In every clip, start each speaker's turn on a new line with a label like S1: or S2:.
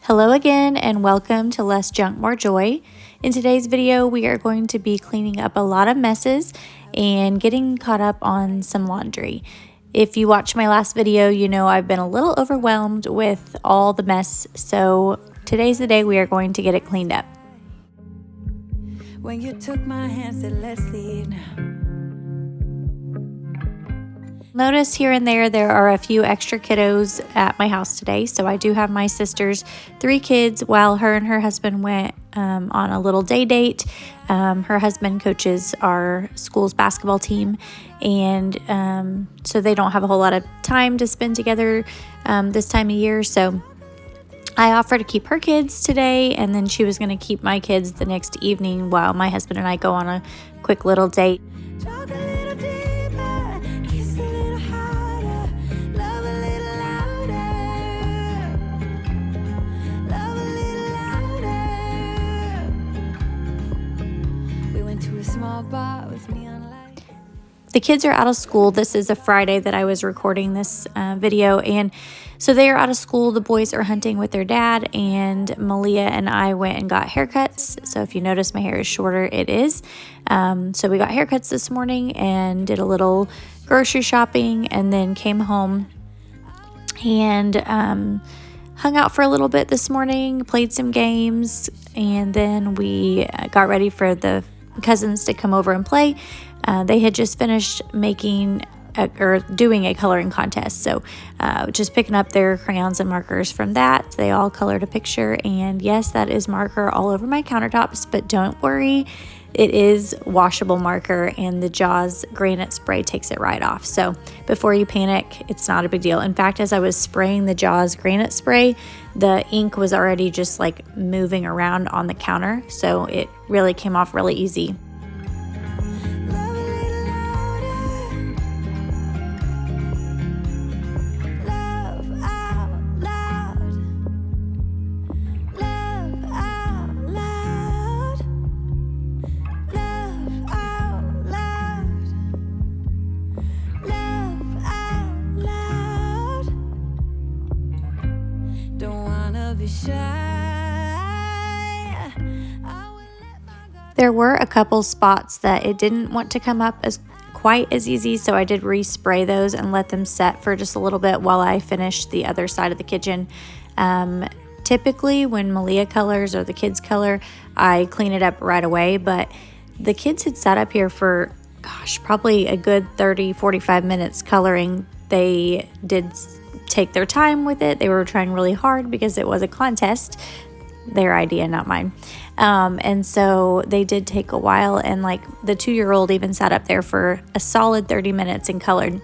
S1: Hello again and welcome to Less Junk, More Joy. In today's video, we are going to be cleaning up a lot of messes and getting caught up on some laundry. If you watched my last video, you know I've been a little overwhelmed with all the mess, so today's the day we are going to get it cleaned up.
S2: When you took my hand, said let's leave now.
S1: Notice here and there are a few extra kiddos at my house today. So I do have my sister's 3 kids while her and her husband went on a little day date. Her husband coaches our school's basketball team, and so they don't have a whole lot of time to spend together this time of year. So I offered to keep her kids today, and then she was going to keep my kids the next evening while my husband and I go on a quick little date.
S2: Talk a little deeper, kiss a little harder, love a little louder, love a little louder. We went to a small bar with neon lights.
S1: The kids are out of school. This is a Friday that I was recording this video, and so they are out of school. The boys are hunting with their dad, and Malia and I went and got haircuts. So if you notice my hair is shorter, it is. So we got haircuts this morning and did a little grocery shopping, and then came home and hung out for a little bit this morning, played some games, and then we got ready for the cousins to come over and play. They had just finished doing a coloring contest, so just picking up their crayons and markers from that. They all colored a picture, and yes, that is marker all over my countertops, but don't worry, it is washable marker, and the Jaws granite spray takes it right off. So before you panic, it's not a big deal. In fact, as I was spraying the Jaws granite spray, the ink was already just like moving around on the counter, so it really came off really easy. There were a couple spots that it didn't want to come up as quite as easy, so I did respray those and let them set for just a little bit while I finished the other side of the kitchen. Typically when Malia colors or the kids color, I clean it up right away, but the kids had sat up here for probably a good 30-45 minutes coloring. They did take their time with it. They were trying really hard because it was a contest, their idea, not mine. And so they did take a while, and like the 2-year-old even sat up there for a solid 30 minutes and colored.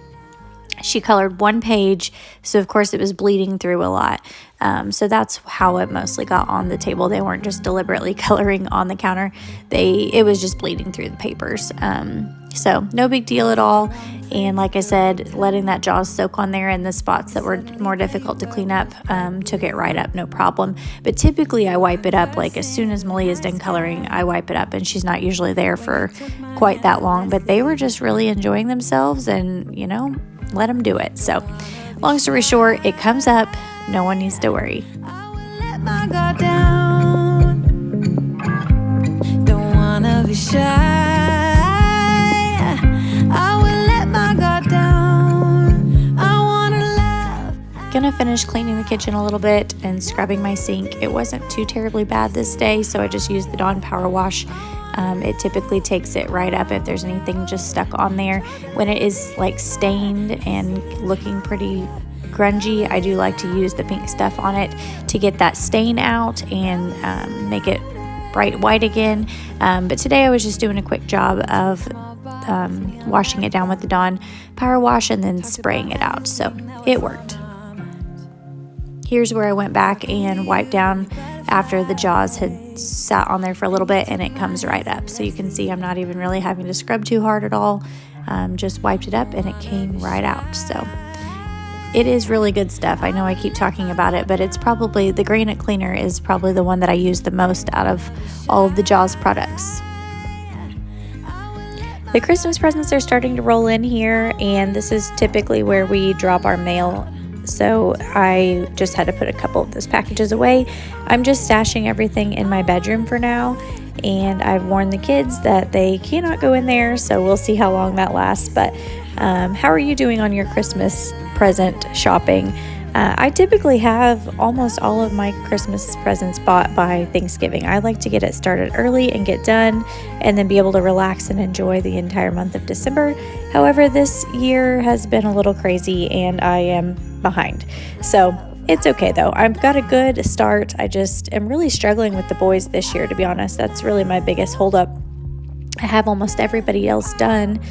S1: She colored 1 page, so of course it was bleeding through a lot. So that's how it mostly got on the table. They weren't just deliberately coloring on the counter. It was just bleeding through the papers. So no big deal at all. And like I said, letting that Jaws soak on there in the spots that were more difficult to clean up took it right up, no problem. But typically I wipe it up, like as soon as Malia's done coloring, I wipe it up, and she's not usually there for quite that long. But they were just really enjoying themselves, and you know, let them do it. So long story short, it comes up. No one needs to worry.
S2: I will let my guard down. Don't wanna be shy. I will let my guard down. I wanna love.
S1: Gonna finish cleaning the kitchen a little bit and scrubbing my sink. It wasn't too terribly bad this day, so I just used the Dawn Power Wash. It typically takes it right up if there's anything just stuck on there. When it is like stained and looking pretty grungy, I do like to use the pink stuff on it to get that stain out and make it bright white again. But today I was just doing a quick job of washing it down with the Dawn Power Wash and then spraying it out, so it worked. Here's where I went back and wiped down after the Jaws had sat on there for a little bit, and it comes right up. So you can see I'm not even really having to scrub too hard at all. Just wiped it up and it came right out. So it is really good stuff. I know I keep talking about it, but it's probably, the granite cleaner is probably the one that I use the most out of all of the Jaws products. The Christmas presents are starting to roll in here, and this is typically where we drop our mail so I just had to put a couple of those packages away. I'm just stashing everything in my bedroom for now, and I've warned the kids that they cannot go in there, so we'll see how long that lasts. But how are you doing on your Christmas present shopping? I typically have almost all of my Christmas presents bought by Thanksgiving. I like to get it started early and get done, and then be able to relax and enjoy the entire month of December. However, this year has been a little crazy and I am behind. So it's okay though. I've got a good start. I just am really struggling with the boys this year, to be honest. That's really my biggest holdup. I have almost everybody else done.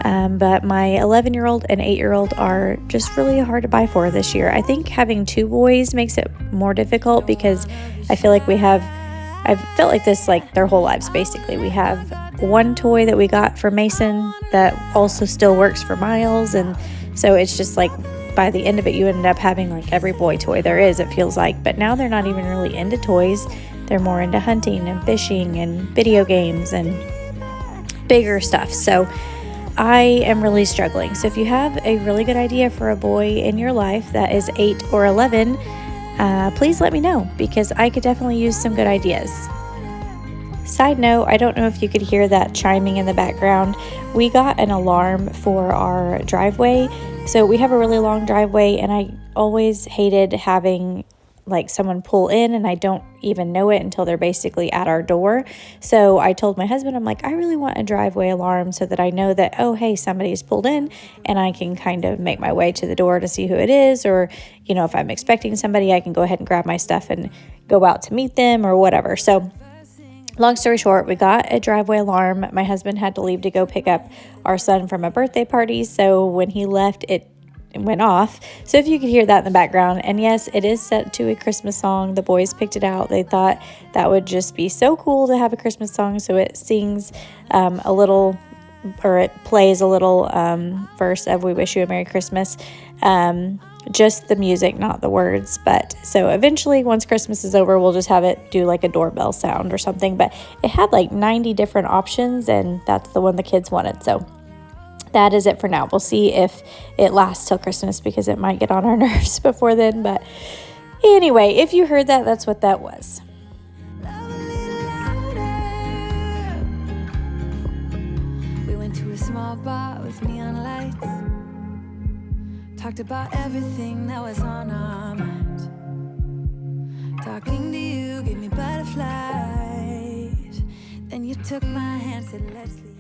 S1: But my 11-year-old and 8-year-old are just really hard to buy for this year. I think having two boys makes it more difficult because I feel like I've felt like this like their whole lives basically. We have one toy that we got for Mason that also still works for Miles, and so it's just like by the end of it you end up having like every boy toy there is, it feels like. But now they're not even really into toys. They're more into hunting and fishing and video games and bigger stuff. So I am really struggling. So if you have a really good idea for a boy in your life that is 8 or 11, please let me know, because I could definitely use some good ideas. Side note, I don't know if you could hear that chiming in the background. We got an alarm for our driveway. So we have a really long driveway, and I always hated having like someone pull in and I don't even know it until they're basically at our door. So I told my husband, I'm like, I really want a driveway alarm so that I know that, oh, hey, somebody's pulled in, and I can kind of make my way to the door to see who it is. Or, you know, if I'm expecting somebody, I can go ahead and grab my stuff and go out to meet them or whatever. So long story short, we got a driveway alarm. My husband had to leave to go pick up our son from a birthday party. So when he left, it went off. So if you could hear that in the background, and yes, it is set to a Christmas song. The boys picked it out. They thought that would just be so cool to have a Christmas song. So it sings a little, or it plays a little verse of "We Wish You a Merry Christmas." Just the music, not the words. But so eventually, once Christmas is over, we'll just have it do like a doorbell sound or something. But it had like 90 different options, and that's the one the kids wanted. So that is it for now. We'll see if it lasts till Christmas, because it might get on our nerves before then. But anyway, if you heard that, that's what that was.
S2: We went to a small bar with neon lights. Talked about everything that was on our mind. Talking to you gave me butterflies. Then you took my hand, said let's leave.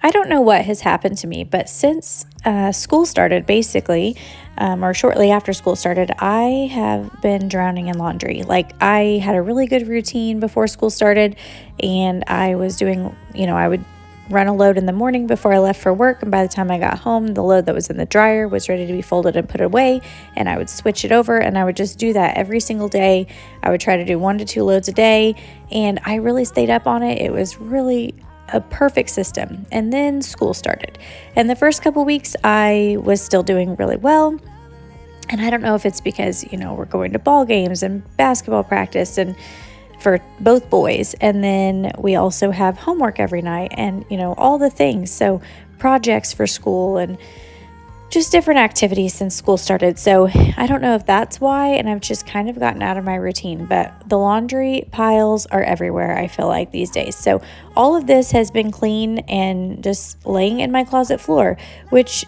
S1: I don't know what has happened to me, but since school started, basically, or shortly after school started, I have been drowning in laundry. Like, I had a really good routine before school started, and I was doing, I would run a load in the morning before I left for work, and by the time I got home, the load that was in the dryer was ready to be folded and put away, and I would switch it over, and I would just do that every single day. I would try to do 1 to 2 loads a day, and I really stayed up on it. It was really a perfect system. And then school started, and the first couple weeks I was still doing really well. And I don't know if it's because we're going to ball games and basketball practice, and for both boys, and then we also have homework every night, and all the things, so projects for school and just different activities since school started. So I don't know if that's why, and I've just kind of gotten out of my routine, but the laundry piles are everywhere, I feel like, these days. So all of this has been clean and just laying in my closet floor, which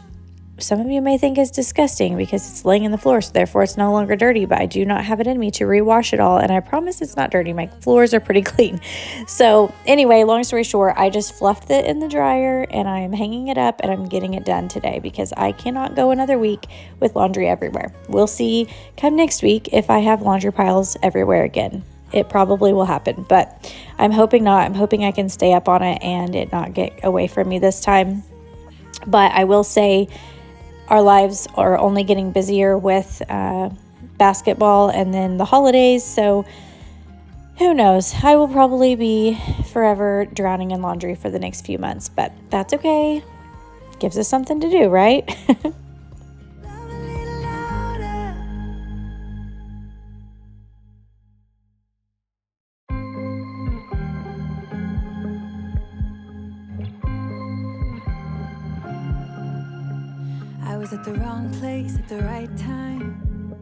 S1: some of you may think is disgusting because it's laying in the floor, so therefore it's no longer dirty, but I do not have it in me to rewash it all, and I promise it's not dirty. My floors are pretty clean. So anyway, long story short, I just fluffed it in the dryer, and I'm hanging it up, and I'm getting it done today because I cannot go another week with laundry everywhere. We'll see come next week if I have laundry piles everywhere again. It probably will happen, but I'm hoping not. I'm hoping I can stay up on it and it not get away from me this time. But I will say, our lives are only getting busier with basketball and then the holidays, so who knows? I will probably be forever drowning in laundry for the next few months, but that's okay. Gives us something to do, right?
S2: I was at the wrong place at the right time.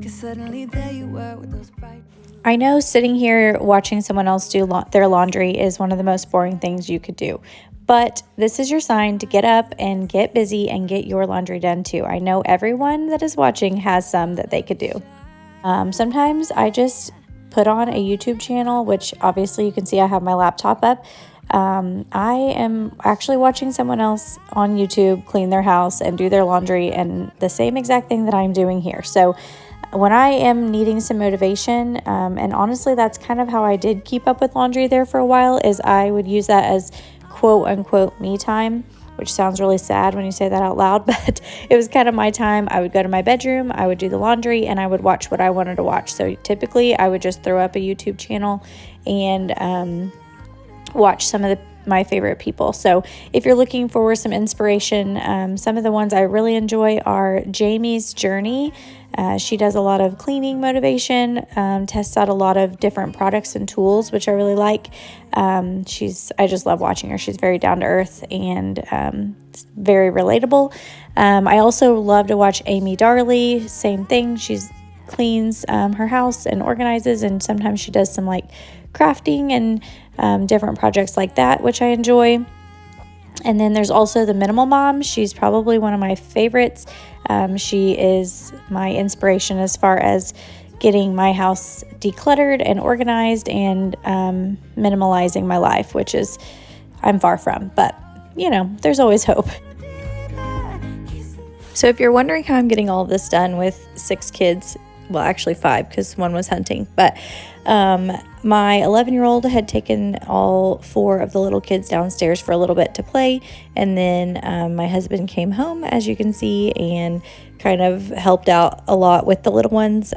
S2: 'cause suddenly there you were with those bright.
S1: I know sitting here watching someone else do their laundry is one of the most boring things you could do, but this is your sign to get up and get busy and get your laundry done too. I know everyone that is watching has some that they could do. Sometimes I just put on a YouTube channel, which obviously you can see I have my laptop up. I am actually watching someone else on YouTube clean their house and do their laundry, and the same exact thing that I'm doing here. So when I am needing some motivation, and honestly, that's kind of how I did keep up with laundry there for a while, is I would use that as quote unquote me time, which sounds really sad when you say that out loud, but it was kind of my time. I would go to my bedroom, I would do the laundry, and I would watch what I wanted to watch. So typically I would just throw up a YouTube channel and watch some of my favorite people. So if you're looking for some inspiration, some of the ones I really enjoy are Jamie's Journey. She does a lot of cleaning motivation, tests out a lot of different products and tools, which I really like. I just love watching her. She's very down to earth and very relatable. I also love to watch Amy Darley. Same thing. She's cleans her house and organizes, and sometimes she does some like crafting and different projects like that, which I enjoy. And then there's also the Minimal Mom. She's probably one of my favorites. She is my inspiration as far as getting my house decluttered and organized and minimalizing my life, which is I'm far from, but there's always hope. So if you're wondering how I'm getting all of this done with 6 kids, well, actually 5 because one was hunting, but my 11-year-old had taken all 4 of the little kids downstairs for a little bit to play, and then my husband came home, as you can see, and kind of helped out a lot with the little ones.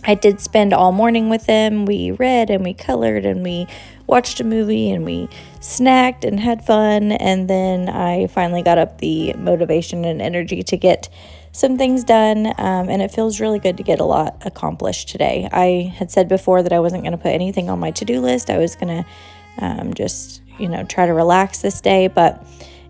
S1: I did spend all morning with them. We read and we colored and we watched a movie and we snacked and had fun, and then I finally got up the motivation and energy to get some things done, and it feels really good to get a lot accomplished today. I had said before that I wasn't going to put anything on my to-do list. I was going to just, try to relax this day, but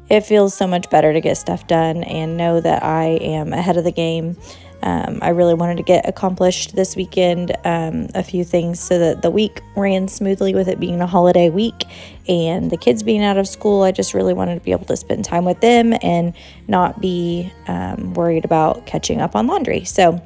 S1: it feels so much better to get stuff done and know that I am ahead of the game. I really wanted to get accomplished this weekend a few things so that the week ran smoothly with it being a holiday week and the kids being out of school. I just really wanted to be able to spend time with them and not be worried about catching up on laundry. So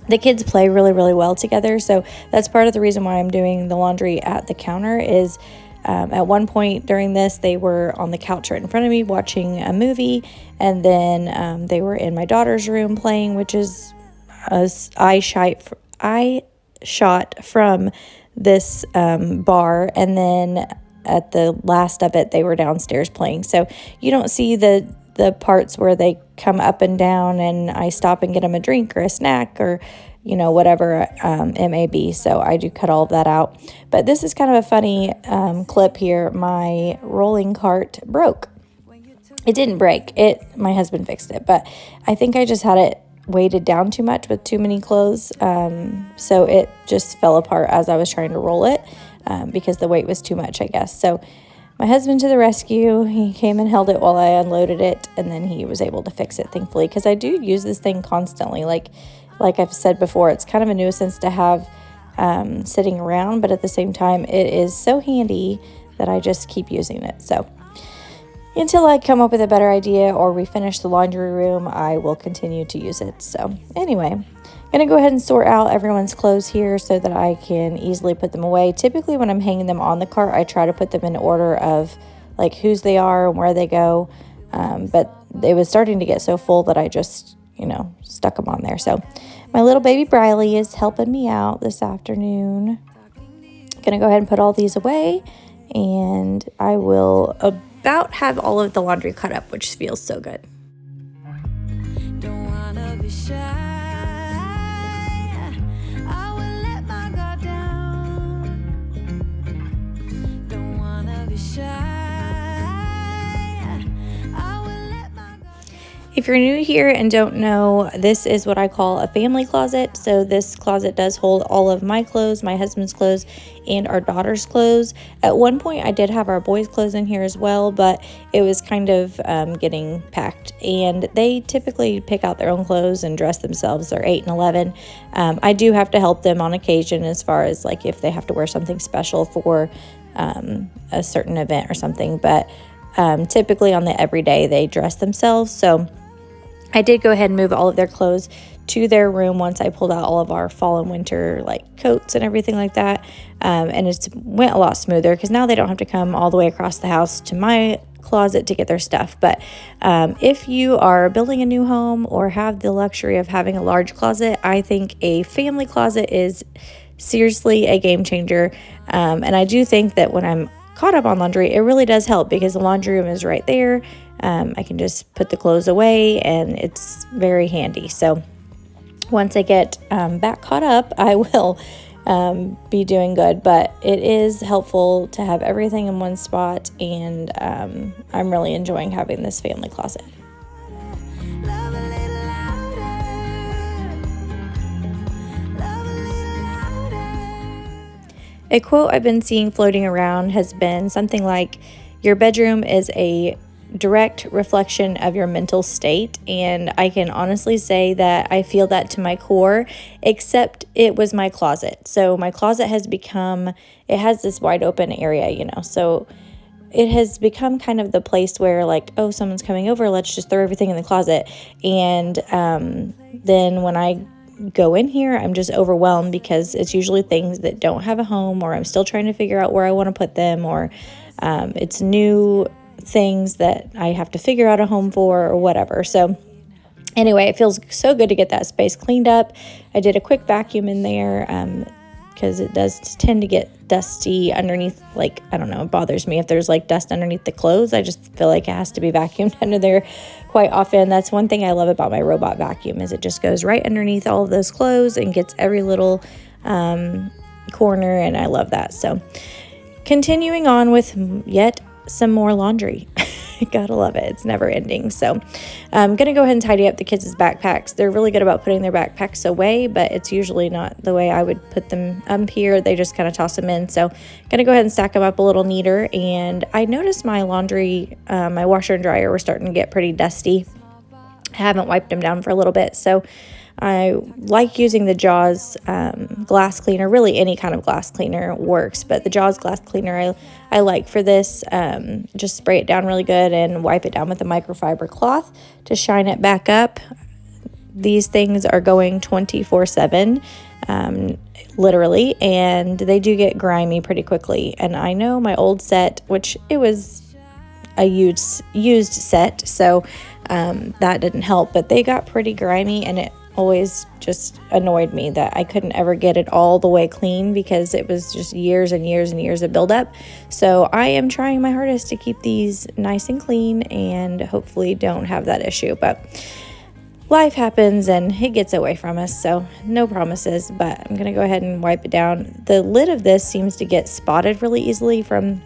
S1: the kids play really, really well together. So that's part of the reason why I'm doing the laundry at the counter is at one point during this, they were on the couch right in front of me watching a movie, and then they were in my daughter's room playing, which is I shot from this bar, and then at the last of it, they were downstairs playing. So you don't see the parts where they come up and down, and I stop and get them a drink or a snack or whatever it may be. So I do cut all of that out. But this is kind of a funny clip here. My rolling cart broke. It didn't break. My husband fixed it, but I think I just had it weighted down too much with too many clothes. So it just fell apart as I was trying to roll it because the weight was too much, I guess. So my husband to the rescue. He came and held it while I unloaded it, and then he was able to fix it, thankfully, because I do use this thing constantly. Like I've said before, it's kind of a nuisance to have sitting around, but at the same time, it is so handy that I just keep using it. So until I come up with a better idea or we finish the laundry room, I will continue to use it. So anyway, I'm going to go ahead and sort out everyone's clothes here so that I can easily put them away. Typically, when I'm hanging them on the cart, I try to put them in order of like whose they are and where they go. But it was starting to get so full that I just stuck them on there. So my little baby Briley is helping me out this afternoon. Gonna go ahead and put all these away, and I will about have all of the laundry cut up, which feels so good.
S2: Don't wanna be shy. I will let my guard down. Don't wanna be shy. I will let my guard down.
S1: If you're new here and don't know, this is what I call a family closet. So this closet does hold all of my clothes, my husband's clothes, and our daughter's clothes. At one point, I did have our boys' clothes in here as well, but it was kind of getting packed. And they typically pick out their own clothes and dress themselves. They're 8 and 11. I do have to help them on occasion as far as like if they have to wear something special for a certain event or something. But typically on the everyday, they dress themselves. So I did go ahead and move all of their clothes to their room once I pulled out all of our fall and winter like coats and everything like that. And it went a lot smoother because now they don't have to come all the way across the house to my closet to get their stuff. But if you are building a new home or have the luxury of having a large closet, I think a family closet is seriously a game changer. And I do think that when I'm caught up on laundry, it really does help because the laundry room is right there. I can just put the clothes away and it's very handy. So once I get back caught up, I will be doing good, but it is helpful to have everything in one spot, and I'm really enjoying having this family closet.
S2: Love a little louder. Love a little louder.
S1: A quote I've been seeing floating around has been something like, your bedroom is a direct reflection of your mental state. And I can honestly say that I feel that to my core, except it was my closet. So my closet has become, it has this wide open area, so it has become kind of the place where like, oh, someone's coming over, let's just throw everything in the closet. And then when I go in here, I'm just overwhelmed because it's usually things that don't have a home, or I'm still trying to figure out where I want to put them, or it's new things that I have to figure out a home for or whatever. So anyway, it feels so good to get that space cleaned up. I did a quick vacuum in there because it does tend to get dusty underneath. Like, I don't know, it bothers me if there's like dust underneath the clothes. I just feel like it has to be vacuumed under there quite often. That's one thing I love about my robot vacuum is it just goes right underneath all of those clothes and gets every little corner, and I love that. So continuing on with yet some more laundry. Gotta love it. It's never ending. So I'm going to go ahead and tidy up the kids' backpacks. They're really good about putting their backpacks away, but it's usually not the way I would put them up here. They just kind of toss them in. So going to go ahead and stack them up a little neater. And I noticed my laundry, my washer and dryer were starting to get pretty dusty. I haven't wiped them down for a little bit. So I like using the Jaws glass cleaner. Really, any kind of glass cleaner works, but the Jaws glass cleaner I like for this. Just spray it down really good and wipe it down with a microfiber cloth to shine it back up. These things are going 24/7, literally, and they do get grimy pretty quickly. And I know my old set, which it was a used set, so that didn't help, but they got pretty grimy, and it always just annoyed me that I couldn't ever get it all the way clean because it was just years and years and years of buildup. So I am trying my hardest to keep these nice and clean and hopefully don't have that issue. But life happens and it gets away from us, so no promises, but I'm going to go ahead and wipe it down. The lid of this seems to get spotted really easily from,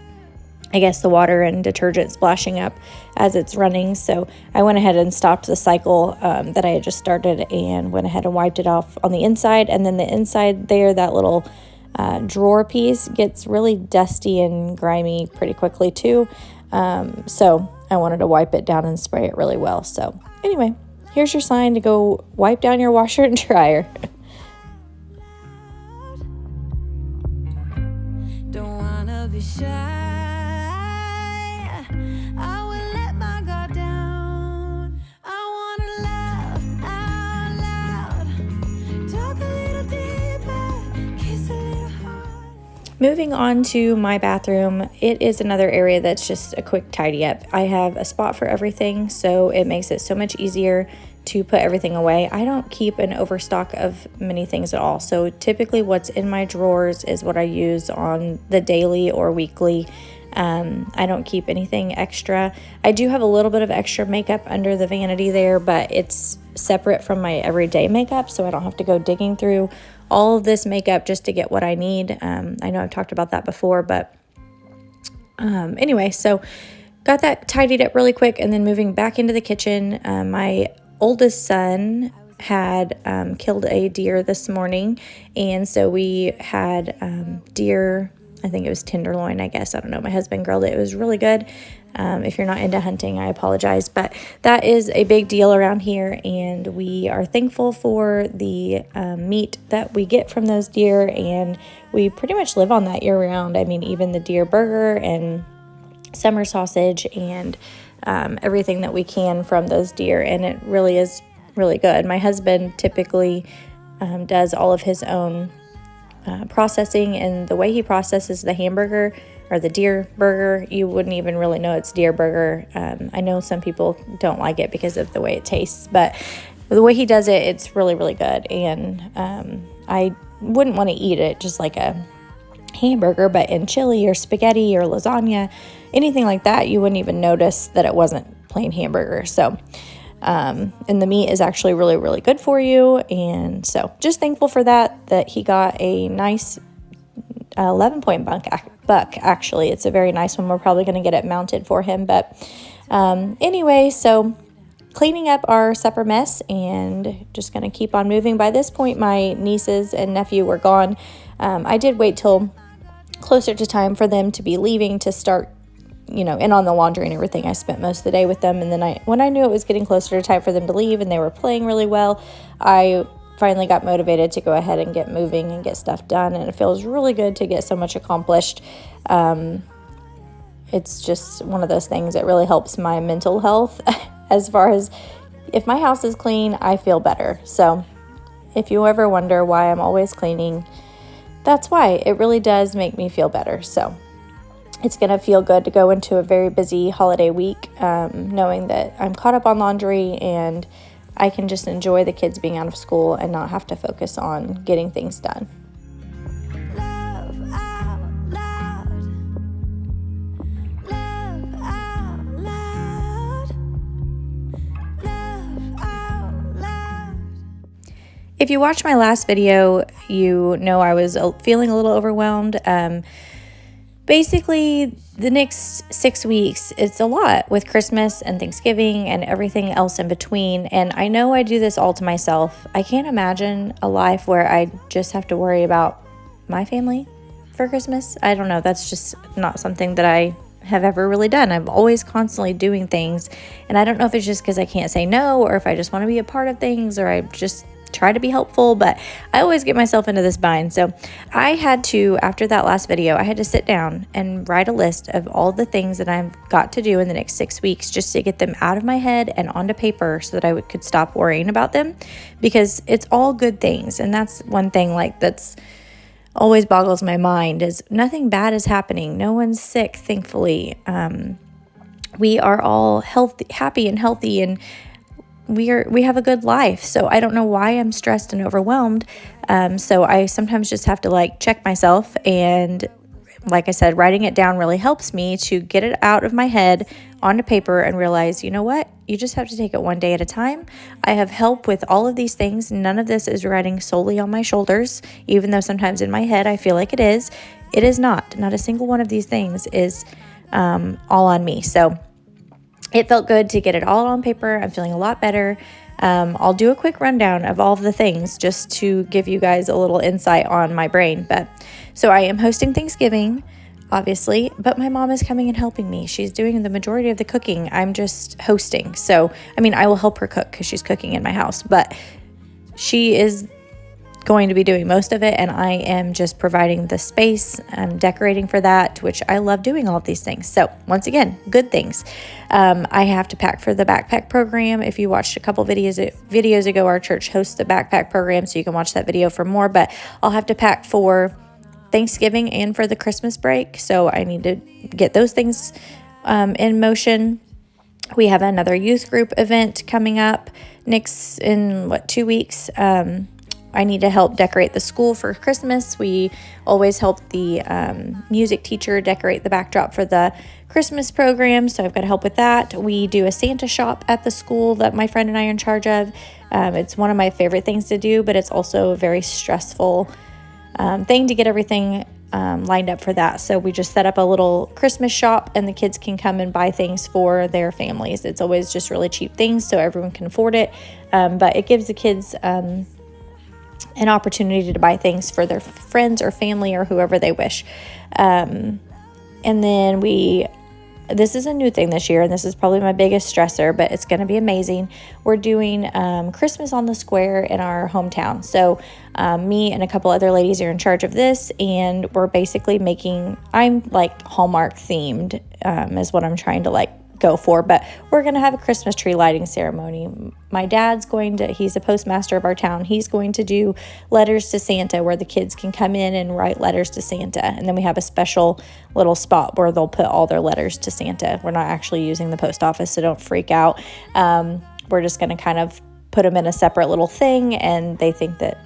S1: I guess, the water and detergent splashing up as it's running. So I went ahead and stopped the cycle that I had just started and went ahead and wiped it off on the inside. And then the inside there, that little drawer piece gets really dusty and grimy pretty quickly too. So I wanted to wipe it down and spray it really well. So anyway, here's your sign to go wipe down your washer and dryer.
S2: Don't wanna be shy. I will let my guard down. I wanna laugh out loud. Talk a little deeper. Kiss a little harder.
S1: Moving on to my bathroom, it is another area that's just a quick tidy up. I have a spot for everything, so it makes it so much easier to put everything away. I don't keep an overstock of many things at all. So typically what's in my drawers is what I use on the daily or weekly. I don't keep anything extra. I do have a little bit of extra makeup under the vanity there, but it's separate from my everyday makeup, so I don't have to go digging through all of this makeup just to get what I need. I know I've talked about that before, but anyway, so got that tidied up really quick, and then moving back into the kitchen, my oldest son had killed a deer this morning, and so we had deer, I think it was tenderloin, I guess, I don't know, my husband grilled it. It was really good. If you're not into hunting, I apologize, but that is a big deal around here, and we are thankful for the meat that we get from those deer, and we pretty much live on that year round. I mean, even the deer burger and summer sausage and everything that we can from those deer, and it really is really good. My husband typically does all of his own processing, and the way he processes the hamburger or the deer burger, you wouldn't even really know it's deer burger. I know some people don't like it because of the way it tastes, but the way he does it, it's really, really good, and I wouldn't want to eat it just like a hamburger, but in chili or spaghetti or lasagna, anything like that, you wouldn't even notice that it wasn't plain hamburger. So and the meat is actually really, really good for you, and so just thankful for that he got a nice 11-point buck. Actually, it's a very nice one. We're probably going to get it mounted for him, but anyway, so cleaning up our supper mess and just going to keep on moving. By this point, my nieces and nephew were gone. I did wait till closer to time for them to be leaving to start, in on the laundry and everything. I spent most of the day with them, and then when I knew it was getting closer to time for them to leave and they were playing really well, I finally got motivated to go ahead and get moving and get stuff done, and it feels really good to get so much accomplished. It's just one of those things that really helps my mental health as far as if my house is clean, I feel better. So if you ever wonder why I'm always cleaning, that's why. It really does make me feel better. So it's going to feel good to go into a very busy holiday week, knowing that I'm caught up on laundry and I can just enjoy the kids being out of school and not have to focus on getting things done.
S2: Love out loud. Love out loud. Love out loud.
S1: If you watched my last video, you know I was feeling a little overwhelmed. Basically, the next 6 weeks, it's a lot with Christmas and Thanksgiving and everything else in between. And I know I do this all to myself. I can't imagine a life where I just have to worry about my family for Christmas. I don't know. That's just not something that I have ever really done. I'm always constantly doing things. And I don't know if it's just because I can't say no, or if I just want to be a part of things, or I just try to be helpful, but I always get myself into this bind. So I had to, after that last video, I had to sit down and write a list of all the things that I've got to do in the next 6 weeks, just to get them out of my head and onto paper so that I could stop worrying about them, because it's all good things. And that's one thing that's always boggles my mind, is nothing bad is happening. No one's sick, thankfully. We are all happy and healthy, and we have a good life. So I don't know why I'm stressed and overwhelmed. So I sometimes just have to check myself, and like I said, writing it down really helps me to get it out of my head onto paper and realize, you know what, you just have to take it one day at a time. I have help with all of these things. None of this is riding solely on my shoulders, even though sometimes in my head I feel like it is. It is not. Not a single one of these things is all on me. So it felt good to get it all on paper. I'm feeling a lot better. I'll do a quick rundown of all of the things just to give you guys a little insight on my brain. So I am hosting Thanksgiving, obviously, but my mom is coming and helping me. She's doing the majority of the cooking. I'm just hosting. So, I will help her cook because she's cooking in my house, but she is going to be doing most of it, and I am just providing the space. I'm decorating for that, which I love doing all of these things. So once again, good things. I have to pack for the backpack program. If you watched a couple videos ago, our church hosts the backpack program, so you can watch that video for more, but I'll have to pack for Thanksgiving and for the Christmas break. So I need to get those things in motion. We have another youth group event coming up in 2 weeks. I need to help decorate the school for Christmas. We always help the music teacher decorate the backdrop for the Christmas program, so I've got to help with that. We do a Santa shop at the school that my friend and I are in charge of. It's one of my favorite things to do, but it's also a very stressful thing to get everything lined up for that. So we just set up a little Christmas shop, and the kids can come and buy things for their families. It's always just really cheap things so everyone can afford it. But it gives the kids an opportunity to buy things for their friends or family or whoever they wish. And then this is a new thing this year, and this is probably my biggest stressor, but it's going to be amazing. We're doing Christmas on the Square in our hometown. So me and a couple other ladies are in charge of this, and we're basically I'm like Hallmark themed is what I'm trying to like go for, but we're going to have a Christmas tree lighting ceremony. My dad's he's a postmaster of our town. He's going to do letters to Santa, where the kids can come in and write letters to Santa. And then we have a special little spot where they'll put all their letters to Santa. We're not actually using the post office, so don't freak out. We're just going to kind of put them in a separate little thing, and they think that,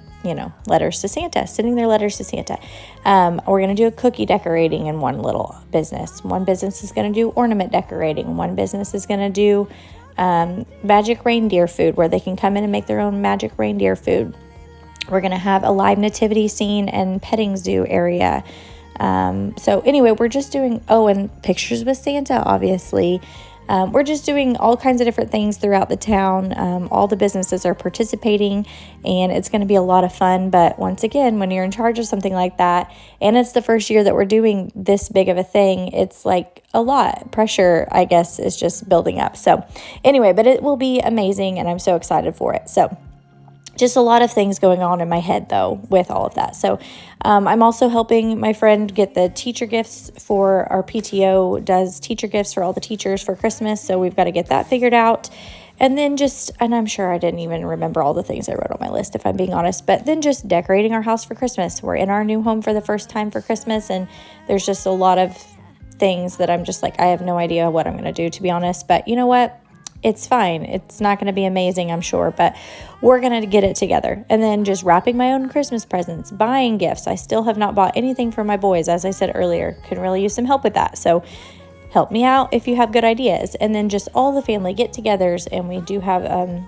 S1: letters to Santa, sending their letters to Santa. We're going to do a cookie decorating in one little business. One business is going to do ornament decorating. One business is going to do magic reindeer food, where they can come in and make their own magic reindeer food. We're going to have a live nativity scene and petting zoo area. So anyway, we're just doing, and pictures with Santa, obviously. We're just doing all kinds of different things throughout the town. All the businesses are participating, and it's going to be a lot of fun. But once again, when you're in charge of something like that, and it's the first year that we're doing this big of a thing, it's like a lot. Pressure, I guess, is just building up. So anyway, but it will be amazing, and I'm so excited for it. So just a lot of things going on in my head, though, with all of that. So I'm also helping my friend get the teacher gifts for our PTO, does teacher gifts for all the teachers for Christmas. So we've got to get that figured out. And then and I'm sure I didn't even remember all the things I wrote on my list, if I'm being honest, but then just decorating our house for Christmas. We're in our new home for the first time for Christmas, and there's just a lot of things that I'm just like, I have no idea what I'm going to do, to be honest. But you know what? It's fine. It's not going to be amazing, I'm sure, but we're going to get it together. And then just wrapping my own Christmas presents, buying gifts. I still have not bought anything for my boys. As I said earlier, could really use some help with that. So help me out if you have good ideas. And then just all the family get-togethers. And we do have an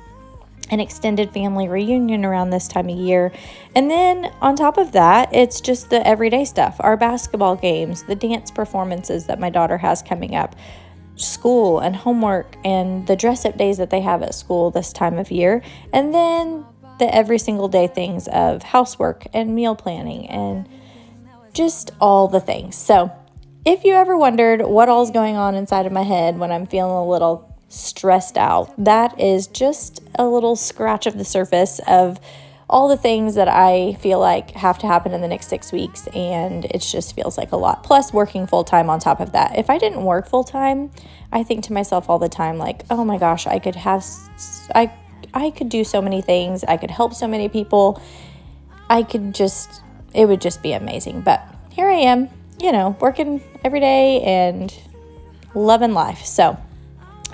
S1: extended family reunion around this time of year. And then on top of that, it's just the everyday stuff, our basketball games, the dance performances that my daughter has coming up, school and homework, and the dress-up days that they have at school this time of year, and then the every single day things of housework and meal planning and just all the things. So if you ever wondered what all's going on inside of my head when I'm feeling a little stressed out, that is just a little scratch of the surface of all the things that I feel like have to happen in the next 6 weeks, and it just feels like a lot. Plus working full-time on top of that. If I didn't work full-time, I think to myself all the time, like, oh my gosh, I could do so many things. I could help so many people. It would just be amazing. But here I am, working every day and loving life. So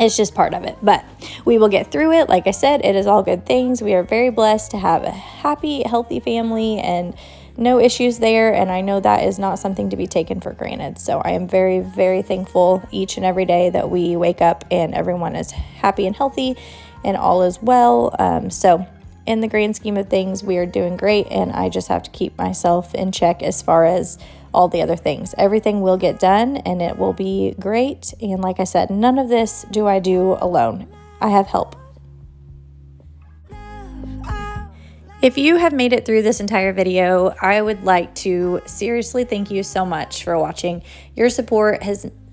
S1: it's just part of it, but we will get through it. Like I said, it is all good things. We are very blessed to have a happy, healthy family and no issues there. And I know that is not something to be taken for granted. So I am very, very thankful each and every day that we wake up and everyone is happy and healthy and all is well. So in the grand scheme of things, we are doing great. And I just have to keep myself in check as far as all the other things. Everything will get done and it will be great. And like I said, none of this do I do alone. I have help. If you have made it through this entire video, I would like to seriously thank you so much for watching. Your support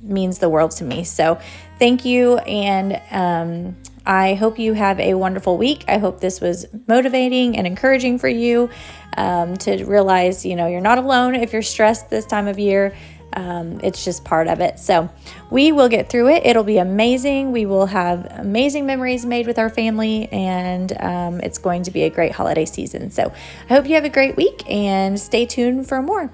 S1: means the world to me. So thank you. And I hope you have a wonderful week. I hope this was motivating and encouraging for you to realize, you're not alone if you're stressed this time of year. It's just part of it. So we will get through it. It'll be amazing. We will have amazing memories made with our family, and it's going to be a great holiday season. So I hope you have a great week and stay tuned for more.